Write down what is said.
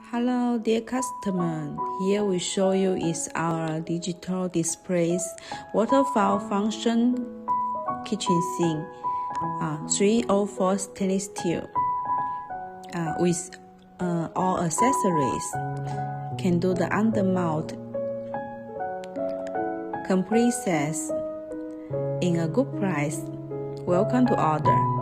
Hello dear customer, here we show you is our digital displays waterfall function kitchen sink, 304 stainless steel with all accessories, can do the undermount, complete set in a good price. Welcome to order.